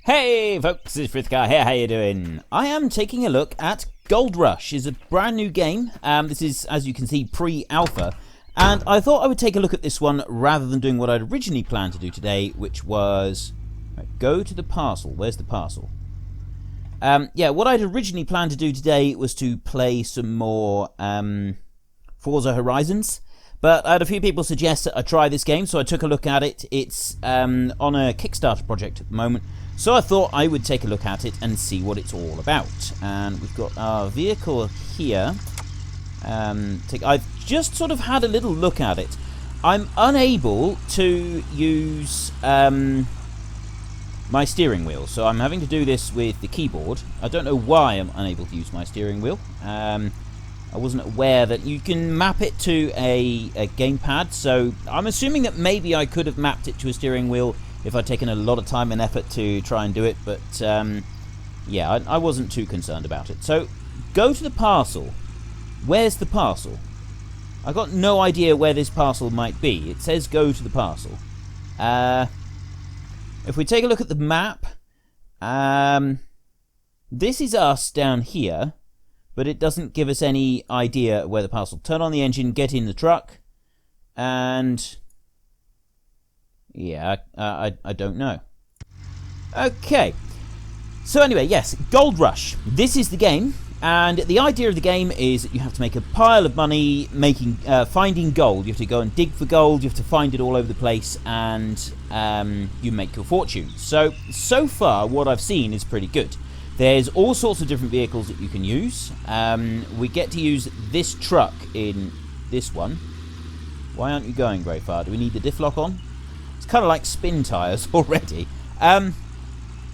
Hey folks, it's Frithgar here, how you doing? I am taking a look at Gold Rush. It's a brand new game. This is, as you can see, pre-alpha. And I thought I would take a look at this one rather than doing what I'd originally planned to do today, which was go to the parcel. Where's the parcel? Yeah, what I'd originally planned to do today was to play some more Forza Horizons. But I had a few people suggest that I try this game, so I took a look at it. It's on a Kickstarter project at the moment, so I thought I would take a look at it and see what it's all about. And we've got our vehicle here. I've just sort of had a little look at it. I'm unable to use my steering wheel, so I'm having to do this with the keyboard. I don't know why I'm unable to use my steering wheel. I wasn't aware that you can map it to a gamepad, so I'm assuming that maybe I could have mapped it to a steering wheel if I'd taken a lot of time and effort to try and do it, but yeah, I wasn't too concerned about it. So, go to the parcel. Where's the parcel? I've got no idea where this parcel might be. It says go to the parcel. If we take a look at the map, this is us down here, but it doesn't give us any idea where the parcel. Turn on the engine, get in the truck, and yeah, I don't know. Okay, so anyway, yes, Gold Rush. This is the game, and the idea of the game is that you have to make a pile of money finding gold. You have to go and dig for gold, you have to find it all over the place, and you make your fortune. So far, what I've seen is pretty good. There's all sorts of different vehicles that you can use. We get to use this truck in this one. Why aren't you going very far? Do we need the diff lock on? It's kind of like spin tyres already.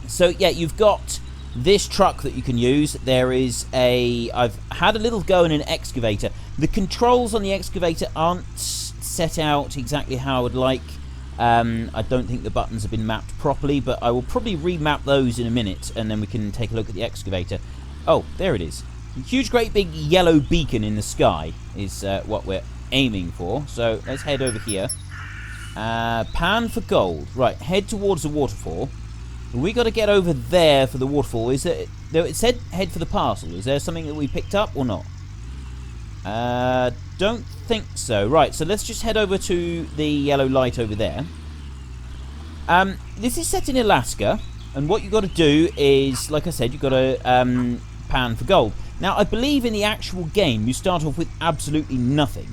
So yeah, you've got this truck that you can use. There is I've had a little go in an excavator. The controls on the excavator aren't set out exactly how I would like. I don't think the buttons have been mapped properly, but I will probably remap those in a minute, and then we can take a look at the excavator. Oh, there it is. A huge, great big yellow beacon in the sky is what we're aiming for. So let's head over here. Pan for gold. Right, head towards the waterfall. We got to get over there for the waterfall. Is it said head for the parcel? Is there something that we picked up or not? Don't think so. Right, so let's just head over to the yellow light over there. This is set in Alaska, and what you've got to do is, like I said, you've got to pan for gold. Now, I believe in the actual game, you start off with absolutely nothing,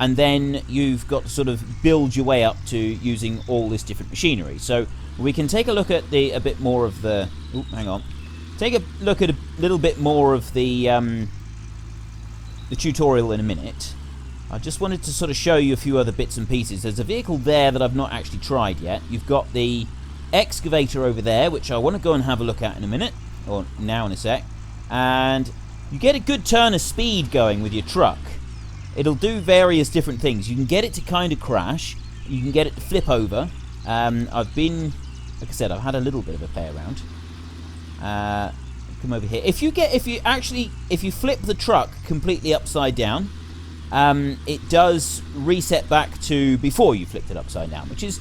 and then you've got to sort of build your way up to using all this different machinery. So we can take a look at a bit more of the... Oh, hang on. Take a look at a little bit more of the tutorial in a minute. I just wanted to sort of show you a few other bits and pieces. There's a vehicle there that I've not actually tried yet. You've got the excavator over there, which I want to go and have a look at in a minute, or now in a sec. And you get a good turn of speed going with your truck. It'll do various different things. You can get it to kind of crash. You can get it to flip over. I've been, like I said, I've had a little bit of a play around. Come over here. If you flip the truck completely upside down, it does reset back to before you flipped it upside down, which is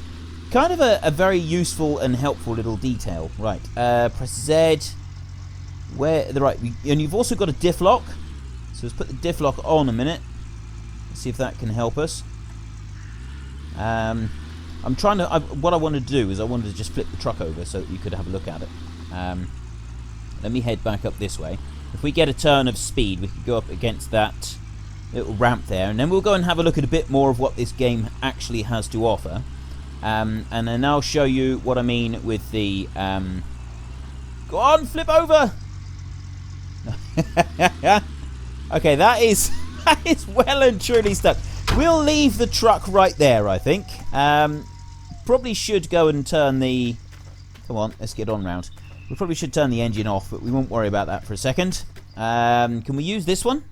kind of a very useful and helpful little detail. Right, press Z. And you've also got a diff lock. So let's put the diff lock on a minute. Let's see if that can help us. I'm trying to. What I wanted to do is I wanted to just flip the truck over so that you could have a look at it. Let me head back up this way. If we get a turn of speed, we can go up against that little ramp there, and then we'll go and have a look at a bit more of what this game actually has to offer. And then I'll show you what I mean with the... Go on, flip over! Okay, that is well and truly stuck. We'll leave the truck right there, I think. Probably should go and turn the... Come on, let's get on round. We probably should turn the engine off, but we won't worry about that for a second. Can we use this one?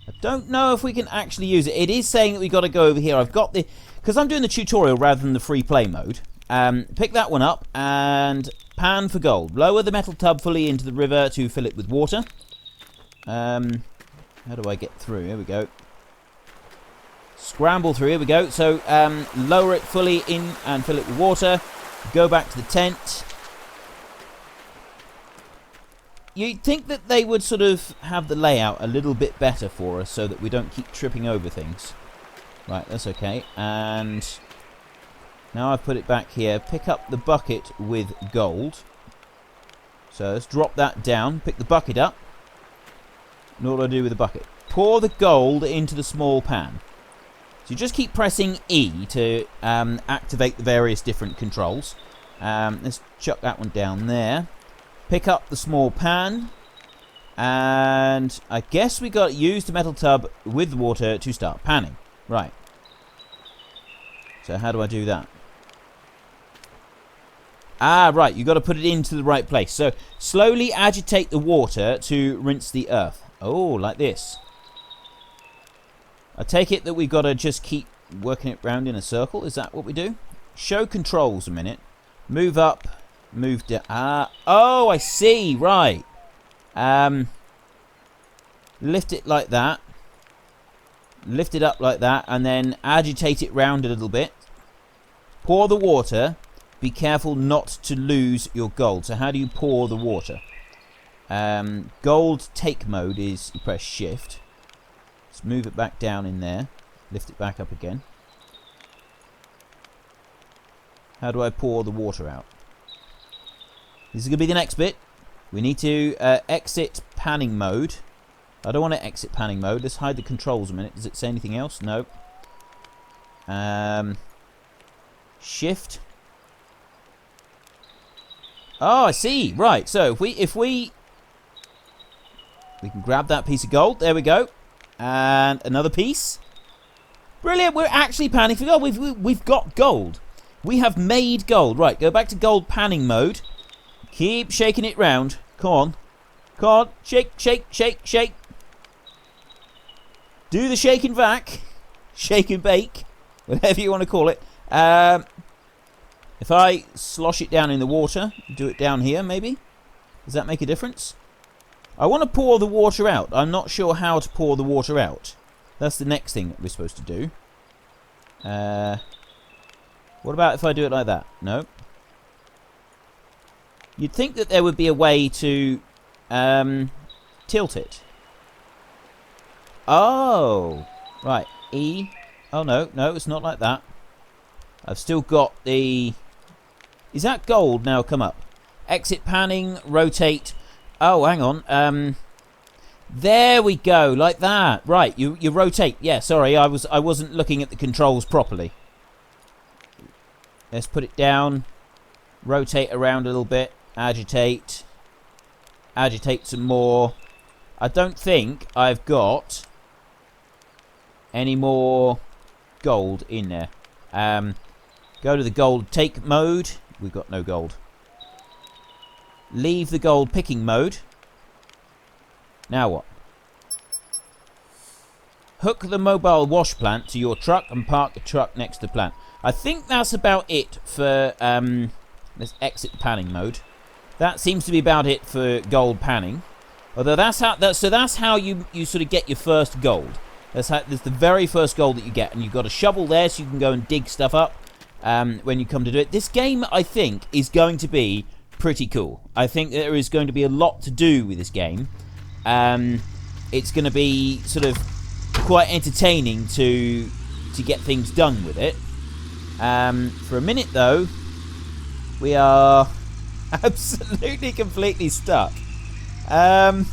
I don't know if we can actually use it. It is saying that we've got to go over here. I've got the... Because I'm doing the tutorial rather than the free play mode. Pick that one up and pan for gold. Lower the metal tub fully into the river to fill it with water. How do I get through? Here we go. Scramble through. Here we go. So lower it fully in and fill it with water. Go back to the tent. you'd think that they would sort of have the layout a little bit better for us so that we don't keep tripping over things. Right, that's okay. And now I've put it back here. Pick up the bucket with gold. So let's drop that down. Pick the bucket up. And what do I do with the bucket? Pour the gold into the small pan. So you just keep pressing E to activate the various different controls. Let's chuck that one down there. Pick up the small pan. And I guess we got to use the metal tub with the water to start panning. Right. So how do I do that? Ah, right. You've got to put it into the right place. So slowly agitate the water to rinse the earth. Oh, like this. I take it that we've got to just keep working it round in a circle. Is that what we do? Show controls a minute. Move up. Move down. Ah. Oh, I see. Right. Lift it like that. Lift it up like that. And then agitate it round a little bit. Pour the water. Be careful not to lose your gold. So how do you pour the water? Gold take mode is you press shift. Let's move it back down in there. Lift it back up again. How do I pour the water out? This is going to be the next bit. We need to exit panning mode. I don't want to exit panning mode. Let's hide the controls a minute. Does it say anything else? No. Shift. Oh, I see. Right. So if we can grab that piece of gold. There we go. And another piece. Brilliant. We're actually panning for gold. We've got gold. We have made gold. Right. Go back to gold panning mode. Keep shaking it round. Come on. Come on. Shake, shake, shake, shake. Do the shake and vac. Shake and bake. Whatever you want to call it. If I slosh it down in the water. Do it down here maybe. Does that make a difference? I want to pour the water out. I'm not sure how to pour the water out. That's the next thing that we're supposed to do. What about if I do it like that? No. You'd think that there would be a way to tilt it. Oh. Right. E. Oh, no. No, it's not like that. I've still got the... Is that gold now come up? Exit panning, rotate... Oh, hang on. There we go, like that. Right, you rotate. Yeah, sorry, I wasn't looking at the controls properly. Let's put it down. Rotate around a little bit. Agitate. Agitate some more. I don't think I've got any more gold in there. Go to the gold take mode. We've got no gold. Leave the gold picking mode. Now what? Hook the mobile wash plant to your truck and park the truck next to the plant. I think that's about it for... let's exit panning mode. That seems to be about it for gold panning. Although that's how you sort of get your first gold. That's the very first gold that you get. And you've got a shovel there so you can go and dig stuff up when you come to do it. This game, I think, is going to be... pretty cool. I think there is going to be a lot to do with this game. It's going to be sort of quite entertaining to get things done with it. For a minute though, we are absolutely completely stuck. I'm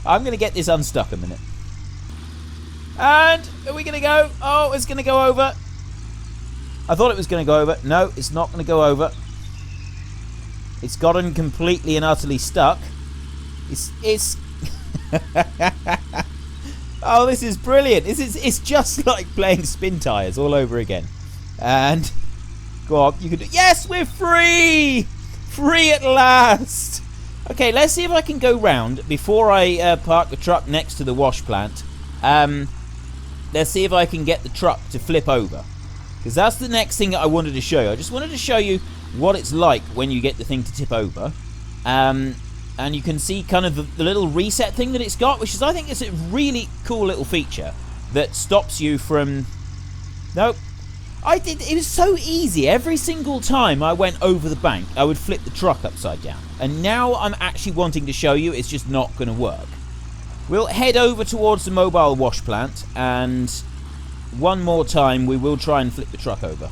going to get this unstuck a minute. And are we going to go? Oh, it's going to go over. I thought it was going to go over. No, it's not going to go over. It's gotten completely and utterly stuck. It's oh, this is brilliant. It's just like playing spin tires all over again. And go on, you can do. Yes, we're free! Free at last! Okay, let's see if I can go round before I park the truck next to the wash plant. Let's see if I can get the truck to flip over. Because that's the next thing that I wanted to show you. I just wanted to show you what it's like when you get the thing to tip over. And you can see kind of the little reset thing that it's got, which is, I think, it's a really cool little feature that stops you from... Nope. It was so easy. Every single time I went over the bank, I would flip the truck upside down. And now I'm actually wanting to show you it's just not going to work. We'll head over towards the mobile wash plant, and one more time we will try and flip the truck over.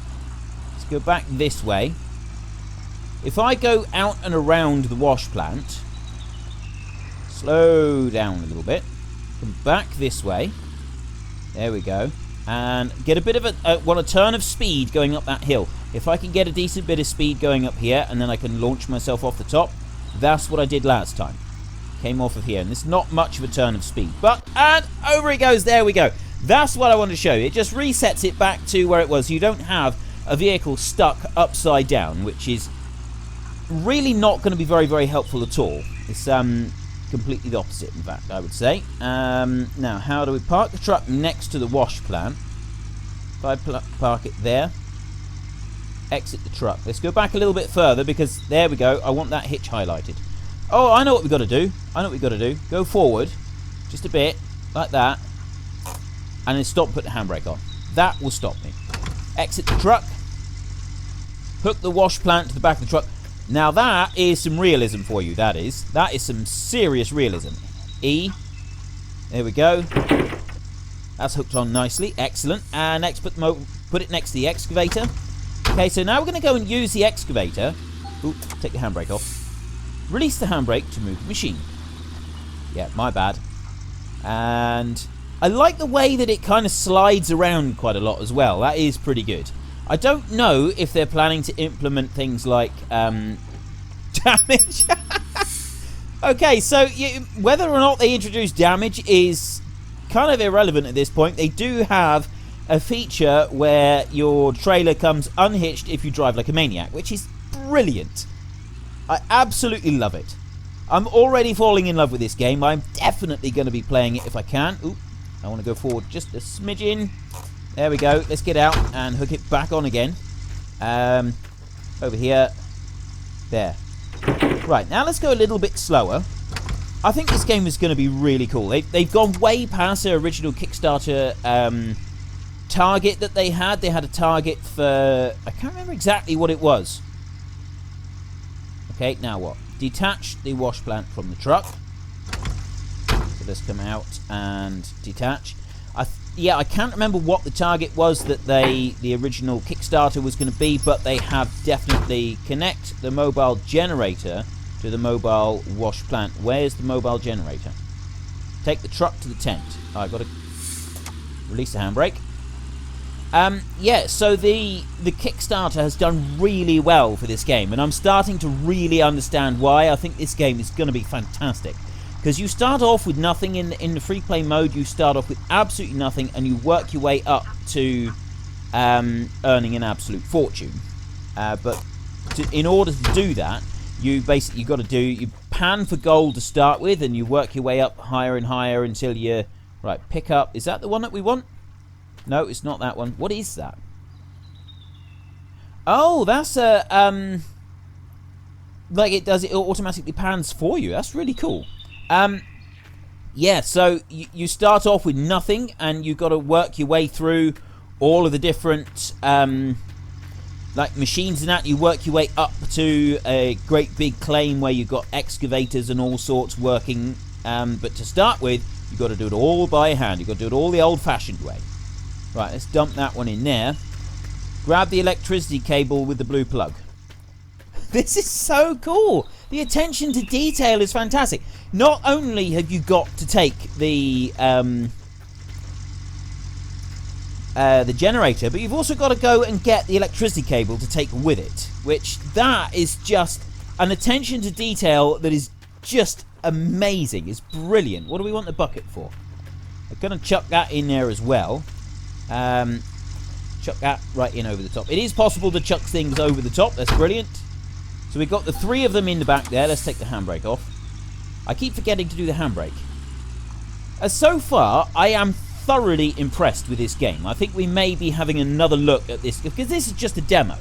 Let's go back this way. If I go out and around the wash plant, slow down a little bit, come back this way, there we go, and get a bit of a turn of speed going up that hill. If I can get a decent bit of speed going up here, and then I can launch myself off the top, that's what I did last time. Came off of here, and there's not much of a turn of speed, but, and over it goes, there we go. That's what I wanted to show you. It just resets it back to where it was. You don't have a vehicle stuck upside down, which is really not going to be very, very helpful at all. It's completely the opposite, in fact, I would say. Now, how do we park the truck next to the wash plant? If I park it there, exit the truck. Let's go back a little bit further, because there we go. I want that hitch highlighted. Oh, I know what we've got to do. Go forward just a bit, like that, and then stop, put the handbrake on. That will stop me. Exit the truck, hook the wash plant to the back of the truck. Now that is some realism for you, that is some serious realism. E, there we go. That's hooked on nicely, excellent. And next put it next to the excavator. Okay, so now we're going to go and use the excavator. Ooh, take the handbrake off. Release the handbrake to move the machine. Yeah, my bad. And I like the way that it kind of slides around quite a lot as well. That is pretty good. I don't know if they're planning to implement things like damage. Okay, so whether or not they introduce damage is kind of irrelevant at this point. They do have a feature where your trailer comes unhitched if you drive like a maniac, which is brilliant. I absolutely love it. I'm already falling in love with this game. I'm definitely going to be playing it if I can. Ooh, I want to go forward just a smidgen. There we go. Let's get out and hook it back on again. Over here. There. Right, now let's go a little bit slower. I think this game is going to be really cool. They've gone way past their original Kickstarter target that they had. They had a target for... I can't remember exactly what it was. Okay, now what? Detach the wash plant from the truck. So let's come out and detach. Yeah, I can't remember what the target was that the original Kickstarter was going to be, but they have definitely connect the mobile generator to the mobile wash plant. Where's the mobile generator? Take the truck to the tent. Oh, I've got to release the handbrake. Yeah, so the Kickstarter has done really well for this game, and I'm starting to really understand why. I think this game is going to be fantastic. Because you start off with nothing in the free play mode. You start off with absolutely nothing, and you work your way up to earning an absolute fortune. But in order to do that, you pan for gold to start with, and you work your way up higher and higher until you pick up. Is that the one that we want? No, it's not that one. What is that? Oh, that's a it automatically pans for you. That's really cool. Yeah, so you start off with nothing, and you've got to work your way through all of the different machines and that. You work your way up to a great big claim where you've got excavators and all sorts working, but to start with, you've got to do it all by hand. You've got to do it all the old-fashioned way. Right, let's dump that one in there. Grab the electricity cable with the blue plug. This is so cool. The attention to detail is fantastic. Not only have you got to take the generator, but you've also got to go and get the electricity cable to take with it, which that is just an attention to detail that is just amazing. It's brilliant. What do we want the bucket for? I'm going to chuck that in there as well. Chuck that right in over the top. It is possible to chuck things over the top. That's brilliant. So we've got the three of them in the back there. Let's take the handbrake off. I keep forgetting to do the handbrake. So far, I am thoroughly impressed with this game. I think we may be having another look at this, because this is just a demo.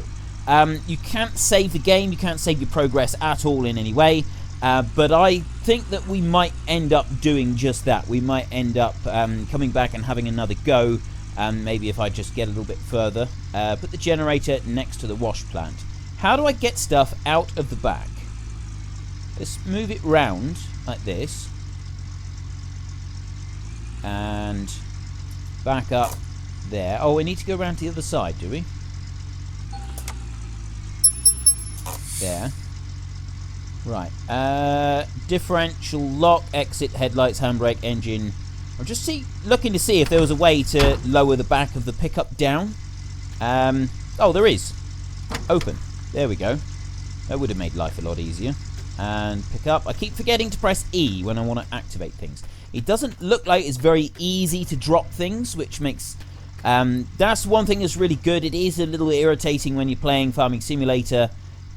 You can't save the game. You can't save your progress at all in any way. But I think that we might end up doing just that. We might end up coming back and having another go And maybe if I just get a little bit further, put the generator next to the wash plant. How do I get stuff out of the back? Let's move it round like this. And back up there. Oh, we need to go around to the other side, do we? There. Right. Differential lock, exit, headlights, handbrake, engine. I'm just looking to see if there was a way to lower the back of the pickup down. Oh, there is. Open. There we go. That would have made life a lot easier. And pick up. I keep forgetting to press E when I want to activate things. It doesn't look like it's very easy to drop things, which makes... that's one thing that's really good. It is a little irritating when you're playing Farming Simulator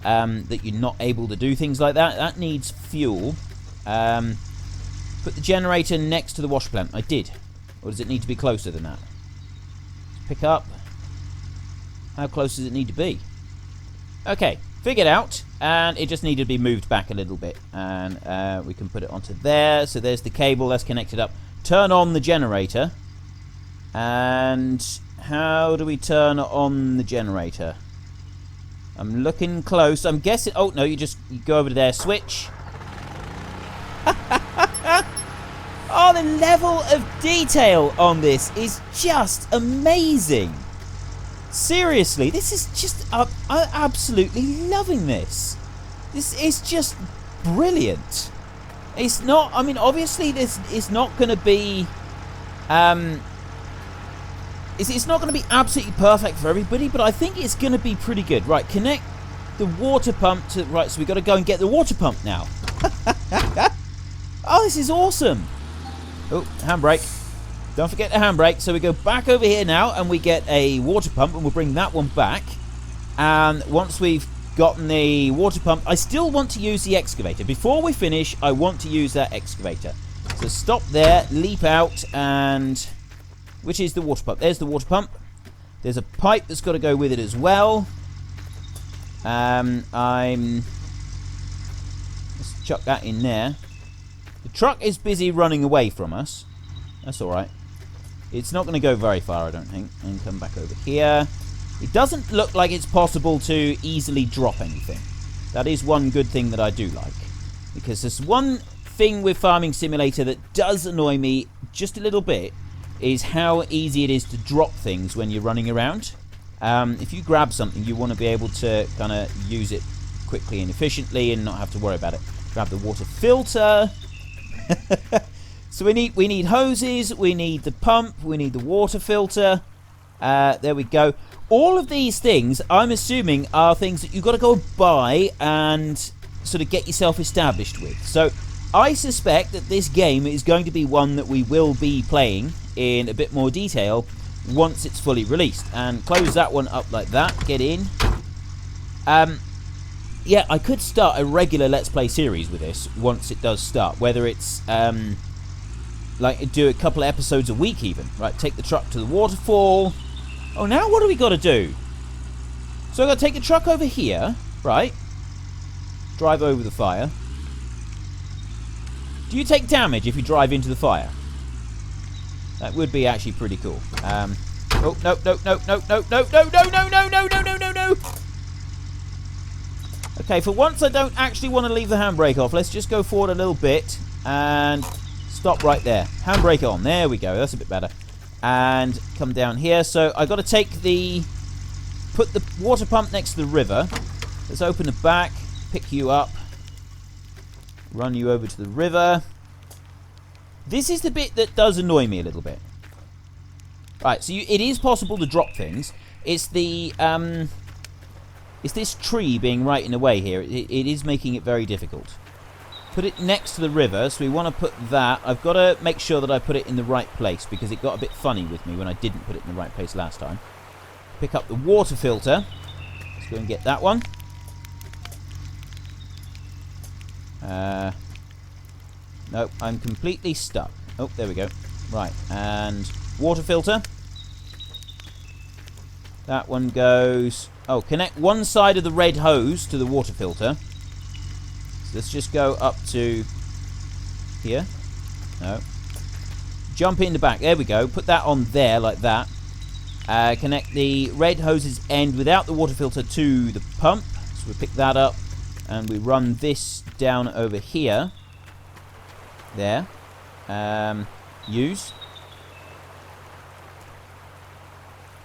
that you're not able to do things like that. That needs fuel. Put the generator next to the wash plant. I did. Or does it need to be closer than that? Pick up. How close does it need to be? Okay, figured out. And it just needed to be moved back a little bit. And we can put it onto there. So there's the cable that's connected up. Turn on the generator. And how do we turn on the generator? I'm looking close. I'm guessing... Oh, no, you go over to there. Switch. Oh, the level of detail on this is just amazing. Seriously, this is just... I'm absolutely loving this. This is just brilliant. It's not... I mean, obviously, this is not going to be... It's not going to be absolutely perfect for everybody, but I think it's going to be pretty good. Right, connect the water pump to... Right, so we've got to go and get the water pump now. Oh, this is awesome. Oh, handbrake. Don't forget the handbrake. So we go back over here now, and we get a water pump, and we'll bring that one back. And once we've gotten the water pump, I still want to use the excavator. Before we finish, I want to use that excavator. So stop there, leap out, and... Which is the water pump? There's the water pump. There's a pipe that's got to go with it as well. Let's chuck that in there. The truck is busy running away from us. That's alright. It's not going to go very far, I don't think. And come back over here. It doesn't look like it's possible to easily drop anything. That is one good thing that I do like. Because there's one thing with Farming Simulator that does annoy me just a little bit, is how easy it is to drop things when you're running around. If you grab something, you want to be able to kind of use it quickly and efficiently and not have to worry about it. Grab the water filter. So we need hoses, we need the pump, we need the water filter. There we go. All of these things, I'm assuming, are things that you've got to go buy and sort of get yourself established with. So I suspect that this game is going to be one that we will be playing in a bit more detail once it's fully released. And close that one up like that. Get in. Yeah, I could start a regular Let's Play series with this once it does start. Whether it's like do a couple of episodes a week even. Right, take the truck to the waterfall. Oh, now what do we got to do? So I've got to take the truck over here. Right. Drive over the fire. Do you take damage if you drive into the fire? That would be actually pretty cool. Oh, no, no, no, no, no, no, no, no, no, no, no, no, no, no, no. Okay, for once I don't actually want to leave the handbrake off. Let's just go forward a little bit and stop right there. Handbrake on. There we go. That's a bit better. And come down here. So I got to put the water pump next to the river. Let's open the back, pick you up, run you over to the river. This is the bit that does annoy me a little bit. Right, so it is possible to drop things. It's the it's this tree being right in the way here. It is making it very difficult. Put it next to the river, so we want to put that. I've got to make sure that I put it in the right place because it got a bit funny with me when I didn't put it in the right place last time. Pick up the water filter. Let's go and get that one. Nope, I'm completely stuck. Oh, there we go. Right, and water filter. That one goes... Oh, connect one side of the red hose to the water filter. So let's just go up to here. No. Jump in the back. There we go. Put that on there like that. Connect the red hoses end without the water filter to the pump. So we pick that up and we run this down over here. There. Use.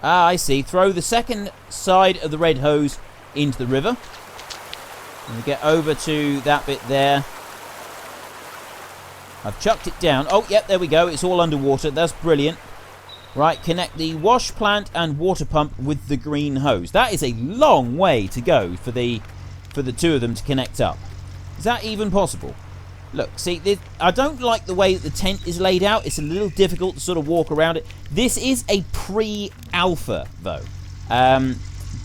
I see. Throw the second side of the red hose into the river. And we get over to that bit there. I've chucked it down. Oh, yep, there we go. It's all underwater. That's brilliant. Right, connect the wash plant and water pump with the green hose. That is a long way to go for the two of them to connect up. Is that even possible? Look, see, I don't like the way that the tent is laid out. It's a little difficult to sort of walk around it. This is a pre-alpha, though.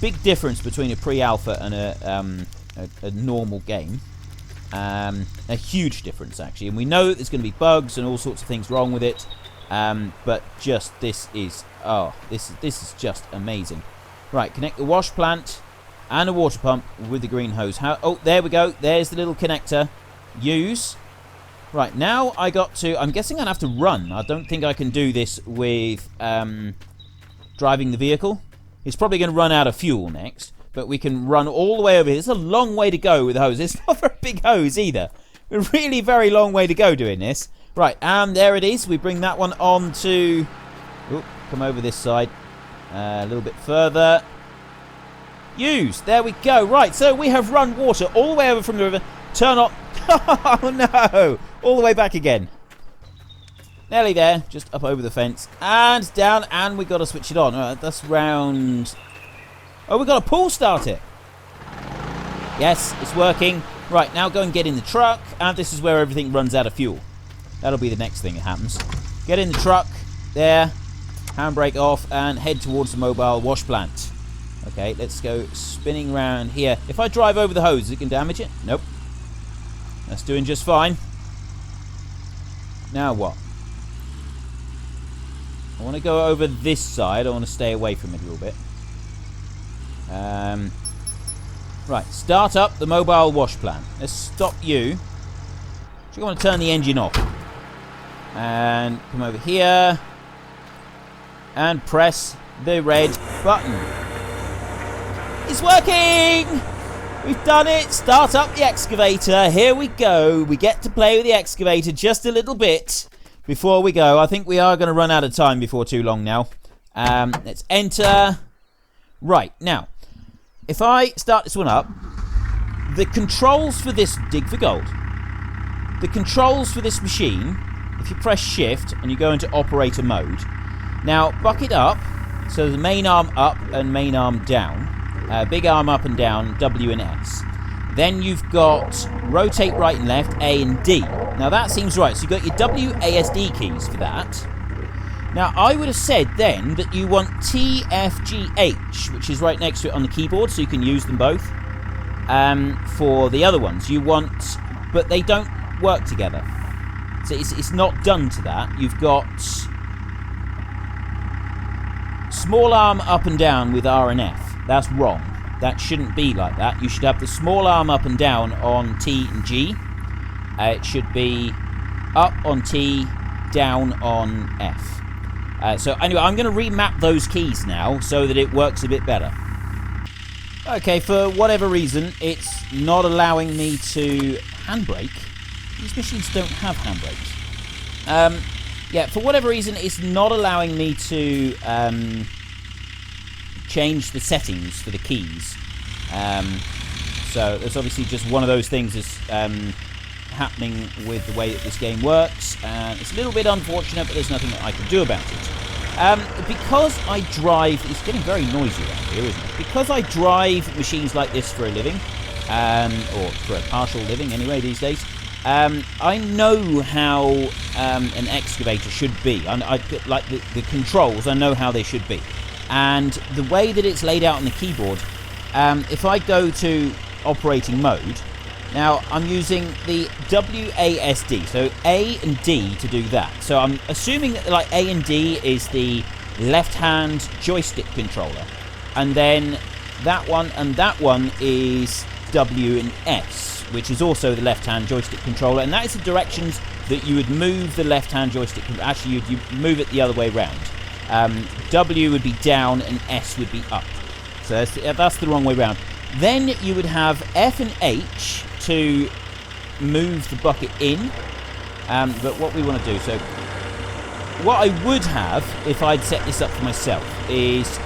Big difference between a pre-alpha and a normal game. A huge difference, actually. And we know that there's going to be bugs and all sorts of things wrong with it. But just this is just amazing. Right, connect the wash plant and a water pump with the green hose. Oh, there we go. There's the little connector. Use. Right, now I'm guessing I'll have to run. I don't think I can do this with driving the vehicle. It's probably going to run out of fuel next, but we can run all the way over here. It's a long way to go with the hose. It's not a very big hose either. A really very long way to go doing this. Right, there it is. We bring that one on to... Oop, come over this side. A little bit further. Use. There we go. Right, so we have run water all the way over from the river. Turn on. Oh, no. All the way back again. Nearly there. Just up over the fence. And down. And we've got to switch it on. All right, that's round... Oh, we've got to pull start it. Yes, it's working. Right, now go and get in the truck. And this is where everything runs out of fuel. That'll be the next thing that happens. Get in the truck. There. Handbrake off. And head towards the mobile wash plant. Okay, let's go spinning around here. If I drive over the hose, it can damage it? Nope. That's doing just fine. Now what? I want to go over this side. I want to stay away from it a little bit. Right, start up the mobile wash plant. Let's stop you. So you want to turn the engine off. And come over here. And press the red button. It's working! We've done it. Start up the excavator. Here we go. We get to play with the excavator just a little bit before we go. I think we are going to run out of time before too long now. Let's enter. Right, now, if I start this one up, the controls for this dig for gold, the controls for this machine, if you press shift and you go into operator mode, now bucket up, so the main arm up and main arm down, big arm up and down, W and S. Then you've got rotate right and left, A and D. Now that seems right. So you've got your W, A, S, D keys for that. Now I would have said then that you want T, F, G, H, which is right next to it on the keyboard, so you can use them both. For the other ones, you want, but they don't work together. So it's not done to that. You've got small arm up and down with R and F. That's wrong. That shouldn't be like that. You should have the small arm up and down on T and G. It should be up on T, down on F. So anyway, I'm going to remap those keys now so that it works a bit better. Okay, for whatever reason, it's not allowing me to handbrake. These machines don't have handbrakes. Yeah, for whatever reason, it's not allowing me to change the settings for the keys. So there's obviously just one of those things that's happening with the way that this game works. It's a little bit unfortunate, but there's nothing that I can do about it. Because I drive... It's getting very noisy around here, isn't it? Because I drive machines like this for a living, or for a partial living anyway these days, I know how an excavator should be. I like the controls, I know how they should be. And the way that it's laid out on the keyboard, if I go to operating mode, now I'm using the WASD, so A and D to do that. So I'm assuming that like A and D is the left-hand joystick controller, and then that one and that one is W and S, which is also the left-hand joystick controller, and that is the directions that you would move the left-hand joystick. Actually, you move it the other way round. W would be down and S would be up. So that's the wrong way round. Then you would have F and H to move the bucket in. But what we want to do, so what I would have if I'd set this up for myself is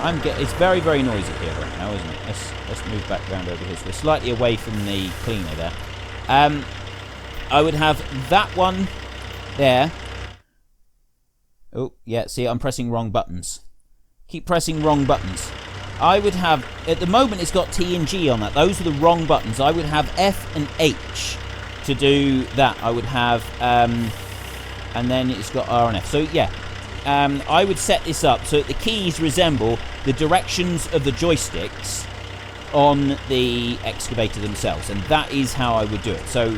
it's very, very noisy here right now, isn't it? Let's move back around over here. So we're slightly away from the cleaner there. I would have that one there. Oh, yeah, see, I'm pressing wrong buttons. Keep pressing wrong buttons. I would have, at the moment it's got T and G on that. Those are the wrong buttons. I would have F and H to do that. I would have, and then it's got R and F. So, yeah, I would set this up so that the keys resemble the directions of the joysticks on the excavator themselves. And that is how I would do it. So,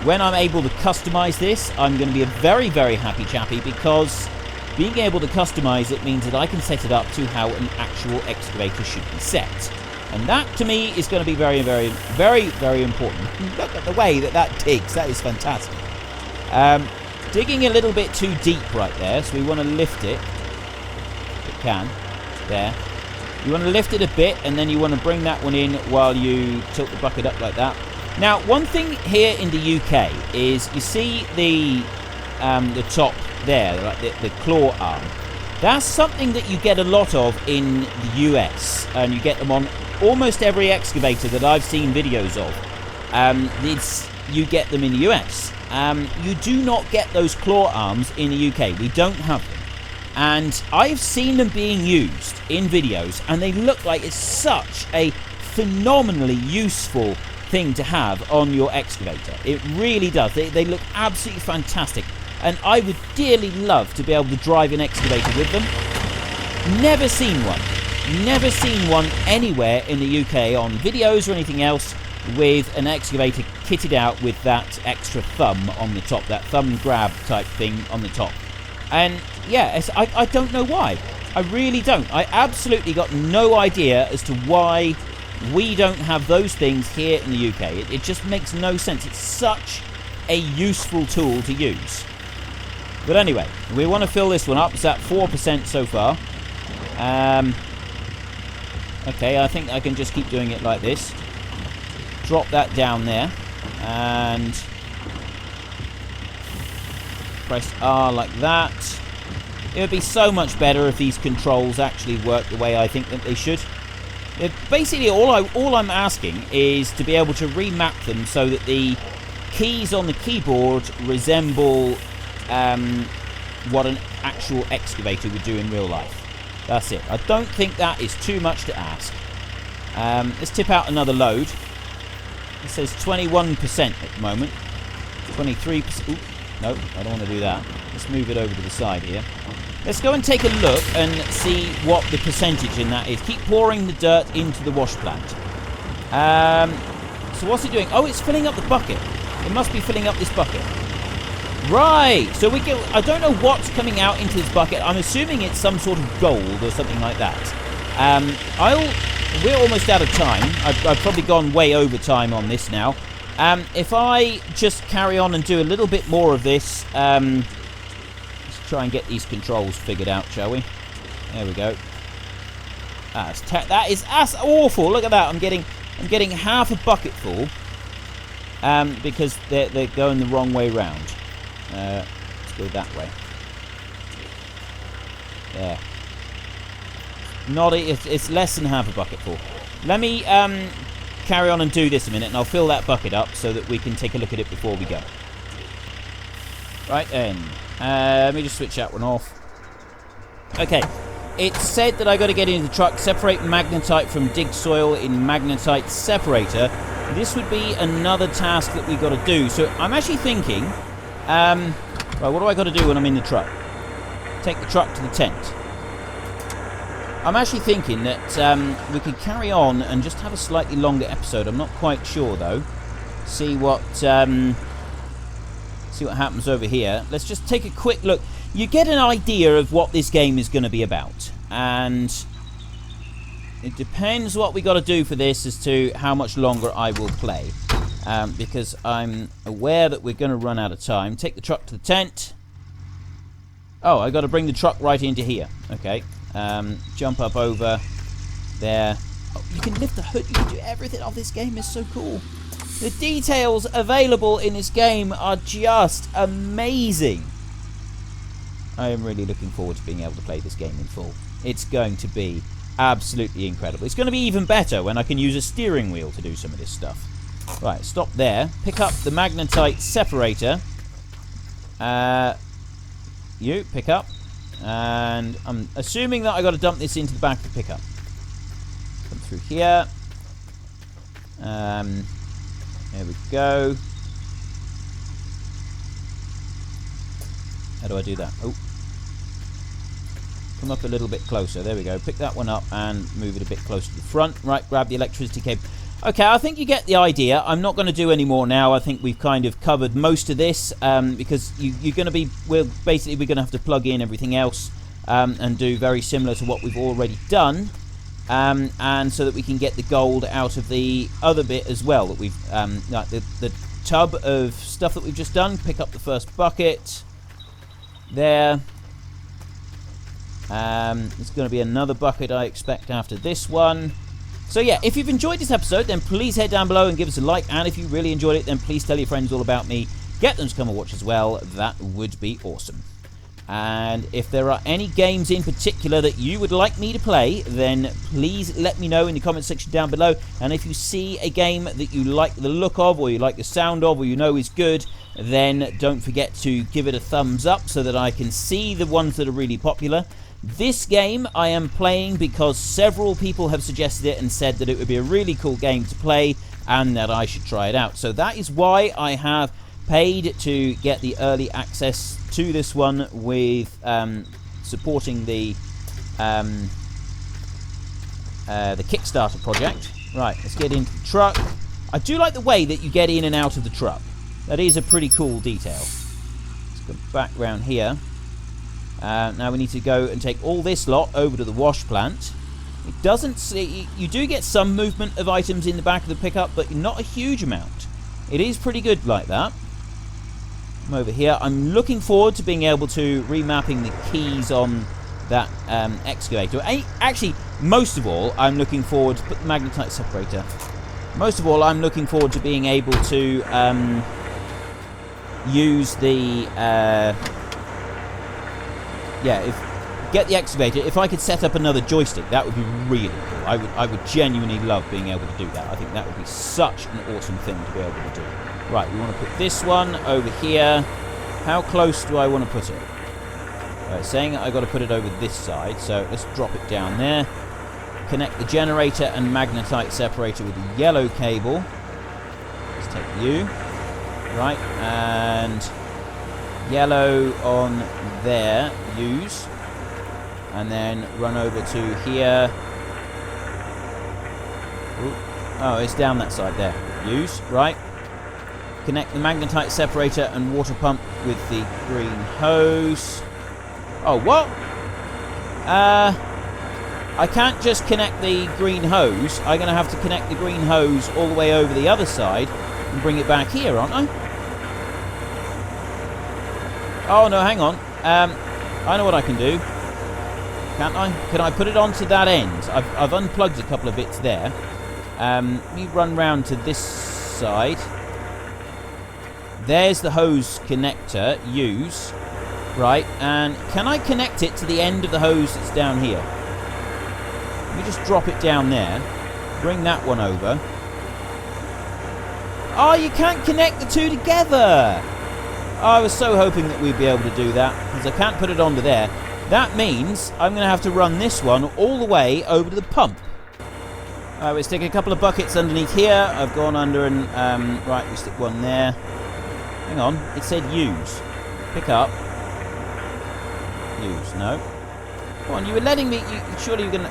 when I'm able to customize this, I'm going to be a very, very happy chappy, because being able to customize it means that I can set it up to how an actual excavator should be set. And that, to me, is going to be very, very, very, very important. Look at the way that digs. That is fantastic. Digging a little bit too deep right there, so we want to lift it. If it can. There. You want to lift it a bit, and then you want to bring that one in while you tilt the bucket up like that. Now, one thing here in the UK is, you see the top there, like the claw arm. That's something that you get a lot of in the US, and you get them on almost every excavator that I've seen videos of. You get them in the US. You do not get those claw arms in the UK. We don't have them. And I've seen them being used in videos, and they look like it's such a phenomenally useful thing to have on your excavator. It really does. They look absolutely fantastic, and I would dearly love to be able to drive an excavator with them. Never seen one anywhere in the UK on videos or anything else with an excavator kitted out with that extra thumb on the top, that thumb grab type thing on the top. And yeah, I don't know why. I really don't. I absolutely got no idea as to why we don't have those things here in the UK. It just makes no sense. It's such a useful tool to use. But anyway, we want to fill this one up. It's at 4% so far. Okay, I think I can just keep doing it like this. Drop that down there. And press R like that. It would be so much better if these controls actually worked the way I think that they should. Basically, all I'm asking is to be able to remap them so that the keys on the keyboard resemble what an actual excavator would do in real life. That's it. I don't think that is too much to ask. Let's tip out another load. It says 21% at the moment. 23%. Ooh, no, I don't want to do that. Let's move it over to the side here. Let's go and take a look and see what the percentage in that is. Keep pouring the dirt into the wash plant. So what's it doing? Oh, it's filling up the bucket. It must be filling up this bucket. Right. So we get. I don't know what's coming out into this bucket. I'm assuming it's some sort of gold or something like that. We're almost out of time. I've probably gone way over time on this now. If I just carry on and do a little bit more of this, let's try and get these controls figured out, shall we? There we go. That's awful. Look at that. I'm getting half a bucket full, because they're going the wrong way round. Let's go that way. There. It's less than half a bucket full. Let me carry on and do this a minute, and I'll fill that bucket up so that we can take a look at it before we go. Right then, let me just switch that one off. Okay, it said that I got to get into the truck, separate magnetite from dig soil in magnetite separator. This would be another task that we got to do. So I'm actually thinking, right, what do I got to do when I'm in the truck? Take the truck to the tent. I'm actually thinking that we could carry on and just have a slightly longer episode. I'm not quite sure though. See what happens over here. Let's just take a quick look. You get an idea of what this game is going to be about, and it depends what we got to do for this as to how much longer I will play, because I'm aware that we're going to run out of time. Take the truck to the tent. Oh, I got to bring the truck right into here. Okay. Jump up over there. Oh, you can lift the hood. You can do everything. Oh, this game is so cool. The details available in this game are just amazing. I am really looking forward to being able to play this game in full. It's going to be absolutely incredible. It's going to be even better when I can use a steering wheel to do some of this stuff. Right, stop there. Pick up the magnetite separator. You, pick up. And I'm assuming that I got to dump this into the back of the pickup. Come through here. There we go. How do I do that? Oh. Come up a little bit closer. There we go. Pick that one up and move it a bit closer to the front. Right, grab the electricity cable. Okay, I think you get the idea. I'm not going to do any more now. I think we've kind of covered most of this because you're going to be... we're going to have to plug in everything else and do very similar to what we've already done. And so that we can get the gold out of the other bit as well. That we've like the tub of stuff that we've just done. Pick up the first bucket. There. There's going to be another bucket, I expect, after this one. So yeah, if you've enjoyed this episode, then please head down below and give us a like. And if you really enjoyed it, then please tell your friends all about me. Get them to come and watch as well. That would be awesome. And if there are any games in particular that you would like me to play, then please let me know in the comment section down below. And if you see a game that you like the look of, or you like the sound of, or you know is good, then don't forget to give it a thumbs up so that I can see the ones that are really popular. This game I am playing because several people have suggested it and said that it would be a really cool game to play and that I should try it out. So that is why I have paid to get the early access to this one with supporting the Kickstarter project. Right, let's get into the truck. I do like the way that you get in and out of the truck. That is a pretty cool detail. Let's go back round here. Now we need to go and take all this lot over to the wash plant. It doesn't see... you do get some movement of items in the back of the pickup, but not a huge amount. It is pretty good like that. I'm over here. I'm looking forward to being able to remapping the keys on that excavator. Actually, most of all, I'm looking forward to put the magnetite separator. Most of all, I'm looking forward to being able to use the... get the excavator. If I could set up another joystick, that would be really cool. I would genuinely love being able to do that. I think that would be such an awesome thing to be able to do. Right, we want to put this one over here. How close do I want to put it? It's saying I've got to put it over this side, so let's drop it down there. Connect the generator and magnetite separator with the yellow cable. Let's take you. Right, and yellow on there, use. And then run over to here. Ooh. Oh, it's down that side there. Use, right. Connect the magnetite separator and water pump with the green hose. Oh, what? I can't just connect the green hose. I'm going to have to connect the green hose all the way over the other side and bring it back here, aren't I? Oh, no, hang on. I know what I can do. Can't I? Can I put it onto that end? I've unplugged a couple of bits there. Let me run round to this side. There's the hose connector. Use. Right, and can I connect it to the end of the hose that's down here? Let me just drop it down there. Bring that one over. Oh, you can't connect the two together! I was so hoping that we'd be able to do that, because I can't put it onto there. That means I'm going to have to run this one all the way over to the pump. Let's stick a couple of buckets underneath here. I've gone under and... right, we stick one there. Hang on, it said use. Pick up. Use, no. Come on, you were letting me... surely you're going to...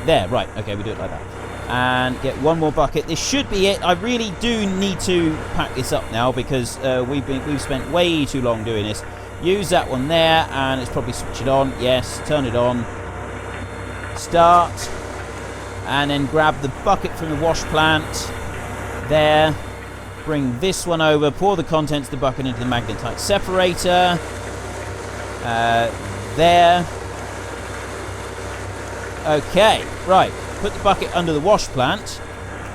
there, right, okay, we do it like that. And get one more bucket. This should be it. I really do need to pack this up now because we've spent way too long doing this. Use that one there, and let's probably switch it on. Yes, turn it on. Start. And then grab the bucket from the wash plant. There. Bring this one over. Pour the contents of the bucket into the magnetite separator. There. Okay, right. Put the bucket under the wash plant.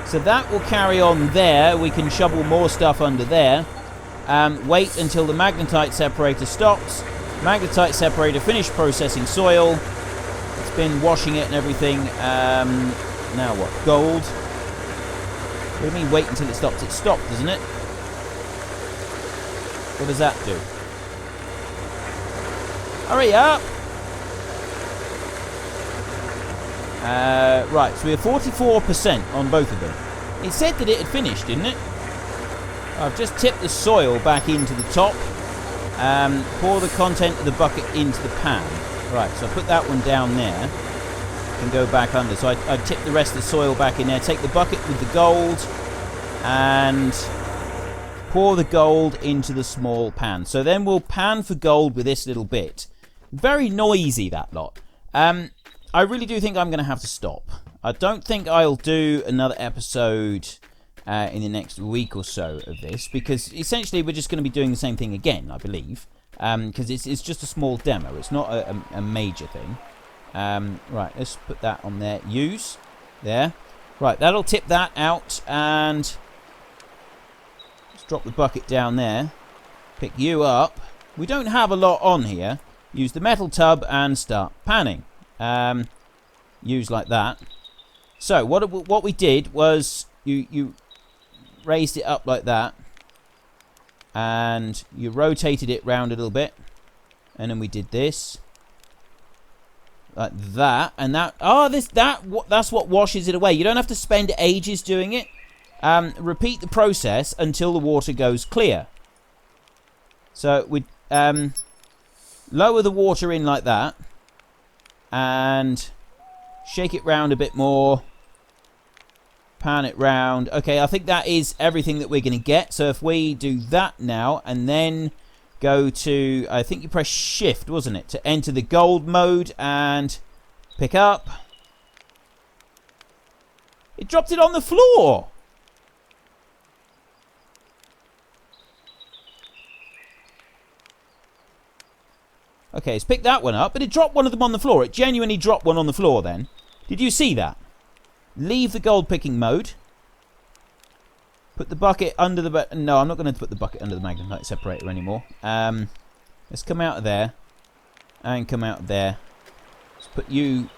So that will carry on there. We can shovel more stuff under there. Wait until the magnetite separator stops. Magnetite separator finished processing soil. It's been washing it and everything. Now what? Gold. What do you mean wait until it stops? It stopped, doesn't it? What does that do? Hurry up! Right, so we have 44% on both of them. It said that it had finished, didn't it? I've just tipped the soil back into the top. Pour the content of the bucket into the pan. Right, so I put that one down there. Can go back under. So I tip the rest of the soil back in there. Take the bucket with the gold and pour the gold into the small pan. So then we'll pan for gold with this little bit. Very noisy, that lot. I really do think I'm going to have to stop. I don't think I'll do another episode in the next week or so of this, because essentially we're just going to be doing the same thing again, I believe, because it's just a small demo. It's not a major thing. Right, let's put that on there. Use. There. Right, that'll tip that out, and let's drop the bucket down there. Pick you up. We don't have a lot on here. Use the metal tub and start panning. Use like that. So what we did was you raised it up like that, and you rotated it round a little bit, and then we did this like that, and that. Oh, that's what washes it away. You don't have to spend ages doing it. Repeat the process until the water goes clear. So we lower the water in like that, and shake it round a bit more. Pan it round. Okay, I think that is everything that we're going to get. So if we do that now, and then go to, I think you press shift, wasn't it, to enter the gold mode and pick up. It dropped it on the floor. Okay, let's pick that one up, but it dropped one of them on the floor. It genuinely dropped one on the floor then. Did you see that? Leave the gold picking mode. Put the bucket under the... No, I'm not going to put the bucket under the magnetite separator anymore. Let's come out of there. And come out of there. Let's put you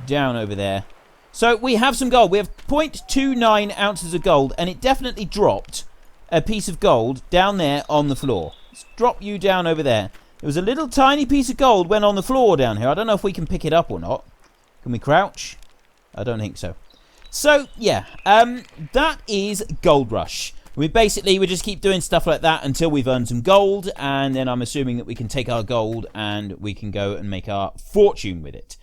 down over there. So we have some gold. We have 0.29 ounces of gold. And it definitely dropped a piece of gold down there on the floor. Let's drop you down over there. There was a little tiny piece of gold went on the floor down here. I don't know if we can pick it up or not. Can we crouch? I don't think so. So, yeah, that is Gold Rush. We just keep doing stuff like that until we've earned some gold, and then I'm assuming that we can take our gold and we can go and make our fortune with it.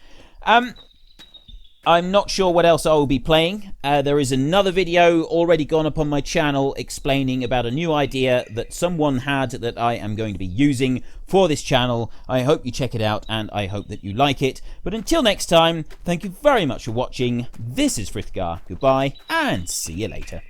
I'm not sure what else I will be playing. There is another video already gone up on my channel explaining about a new idea that someone had that I am going to be using for this channel. I hope you check it out, and I hope that you like it. But until next time, thank you very much for watching. This is Frithgar. Goodbye, and see you later.